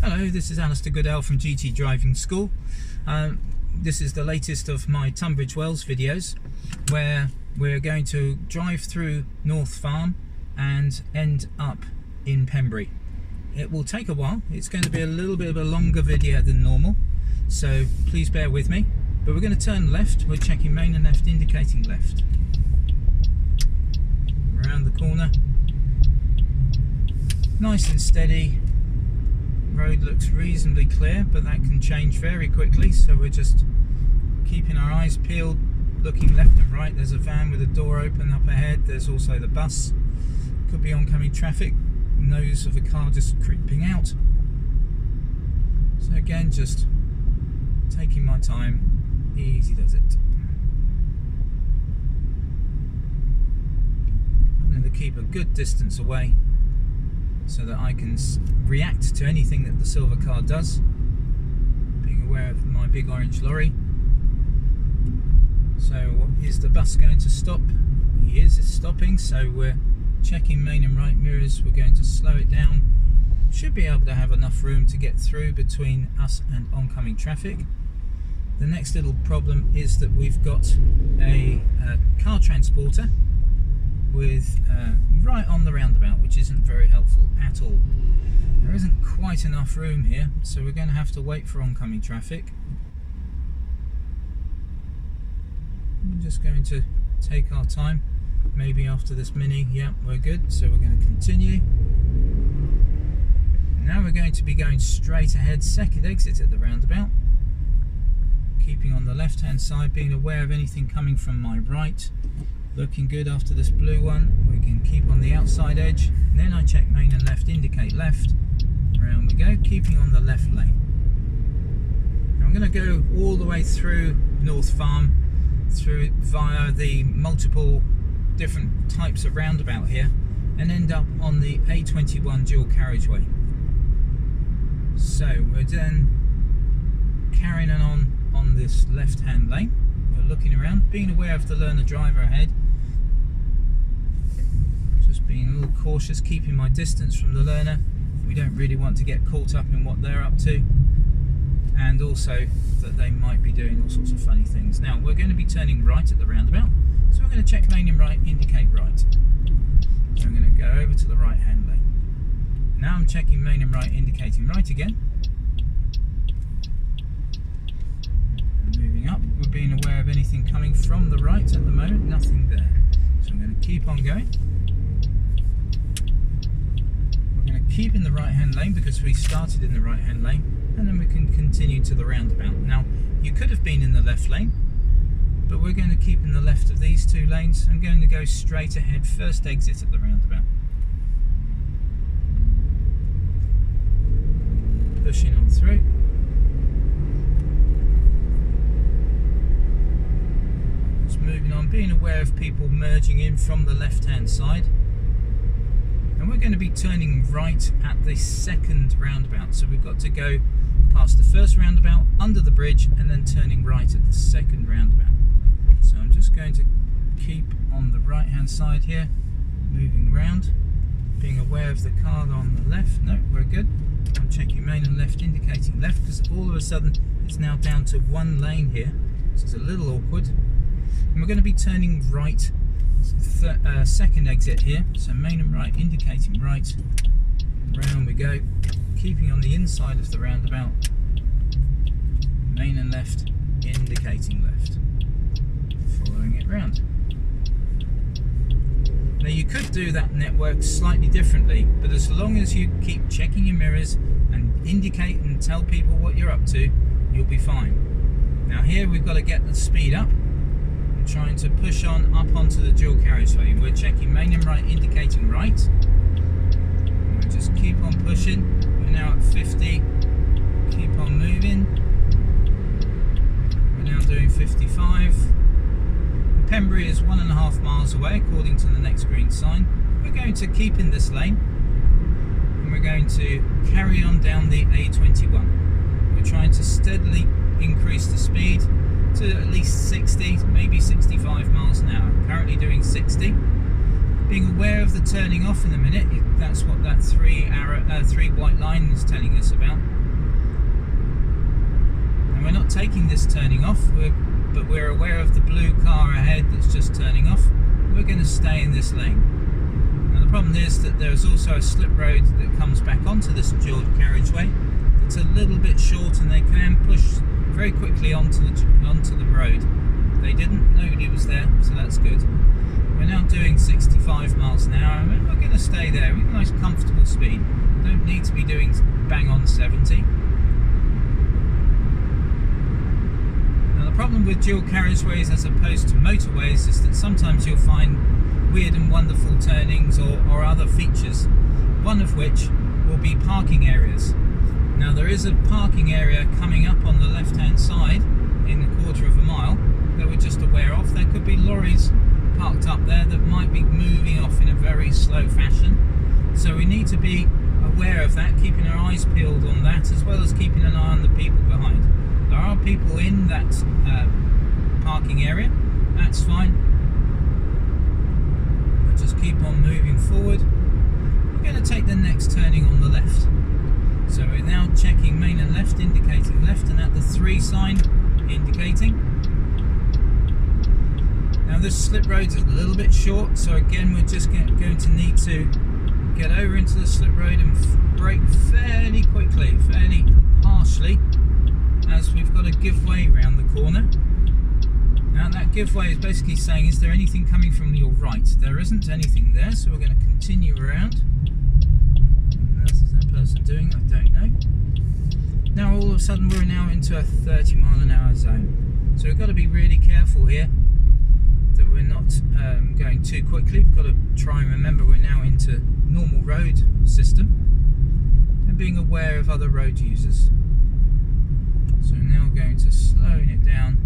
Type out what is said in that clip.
Hello, this is Alistair Goodell from GT Driving School. This is the latest of my Tunbridge Wells videos, where we're going to drive through North Farm and end up in Pembury. It will take a while. It's going to be a little bit of a longer video than normal, so please bear with me. But we're going to turn left. We're checking main and left, indicating left. Around the corner. Nice and steady. Road looks reasonably clear, but that can change very quickly, so we're just keeping our eyes peeled, looking left and right. There's a van with a door open up ahead. There's also the bus. Could be oncoming traffic. Nose of a car just creeping out. So again, just taking my time. Easy does it. I'm going to keep a good distance away so that I can react to anything that the silver car does, being aware of my big orange lorry. So is the bus going to stop? He is, it's stopping, so we're checking main and right mirrors. We're going to slow it down. Should be able to have enough room to get through between us and oncoming traffic. The next little problem is that we've got a car transporter with right on the roundabout, which isn't very helpful at all. There isn't quite enough room here, so we're going to have to wait for oncoming traffic. I'm just going to take our time. Maybe after this mini, yeah, we're good, so we're going to continue. Now we're going to be going straight ahead, second exit at the roundabout. Keeping on the left hand side, being aware of anything coming from my right. Looking good after this blue one. We can keep on the outside edge. And then I check main and left, indicate left. Around we go, keeping on the left lane. Now I'm going to go all the way through North Farm, through via the multiple different types of roundabout here, and end up on the A21 dual carriageway. So we're then carrying on this left hand lane. We're looking around, being aware of the learner driver ahead. Just being a little cautious, keeping my distance from the learner. We don't really want to get caught up in what they're up to, and also that they might be doing all sorts of funny things. Now we're going to be turning right at the roundabout, so we're going to check main and right, indicate right. So I'm going to go over to the right hand lane. Now I'm checking main and right, indicating right again. Moving up, we're being aware of anything coming from the right at the moment, nothing there. So I'm going to keep on going. We're going to keep in the right hand lane because we started in the right hand lane, and then we can continue to the roundabout. Now, you could have been in the left lane, but we're going to keep in the left of these two lanes. I'm going to go straight ahead, first exit at the roundabout. Pushing on through. Moving on, being aware of people merging in from the left hand side, and we're going to be turning right at the second roundabout, so we've got to go past the first roundabout, under the bridge, and then turning right at the second roundabout. So I'm just going to keep on the right hand side here, moving around, being aware of the car on the left. No, we're good. I'm checking main and left, indicating left, because all of a sudden it's now down to one lane here, so it's a little awkward. And we're going to be turning right, second exit here, so main and right, indicating right. Round we go, keeping on the inside of the roundabout. Main and left, indicating left. Following it round. Now you could do that network slightly differently, but as long as you keep checking your mirrors and indicate and tell people what you're up to, you'll be fine. Now here we've got to get the speed up. Trying to push on up onto the dual carriageway. We're checking main and right, indicating right. And we just keep on pushing. We're now at 50. Keep on moving. We're now doing 55. Pembury is 1.5 miles away according to the next green sign. We're going to keep in this lane, and we're going to carry on down the A21. We're trying to steadily increase the speed to at least 60, maybe 65 miles an hour. Currently doing 60, Being aware of the turning off in a minute, that's what that three white line is telling us about. And we're not taking this turning off, but we're aware of the blue car ahead that's just turning off. We're going to stay in this lane. Now the problem is that there's also a slip road that comes back onto this dual carriageway. It's a little bit short and they can push very quickly onto the road. They didn't, nobody was there, so that's good. We're now doing 65 miles an hour and we're going to stay there with a nice comfortable speed. Don't need to be doing bang on 70. Now the problem with dual carriageways as opposed to motorways is that sometimes you'll find weird and wonderful turnings or other features, one of which will be parking areas. Now there is a parking area coming up on the left hand side in a quarter of a mile that we're just aware of. There could be lorries parked up there that might be moving off in a very slow fashion, so we need to be aware of that, keeping our eyes peeled on that as well as keeping an eye on the people behind. There are people in that parking area, that's fine. We'll just keep on moving forward. We're going to take the next turning on the left. So we're now checking main and left, indicating left, and at the 3 sign, indicating. Now this slip road's a little bit short, so again we're just going to need to get over into the slip road and brake fairly quickly, fairly harshly, as we've got to give way round the corner. Now that give way is basically saying, is there anything coming from your right? There isn't anything there, so we're going to continue around. What else is that person doing? I don't know. Now all of a sudden we're now into a 30 mile an hour zone. So we've got to be really careful here that we're not going too quickly. We've got to try and remember we're now into normal road system and being aware of other road users. So now we're going to slowing it down.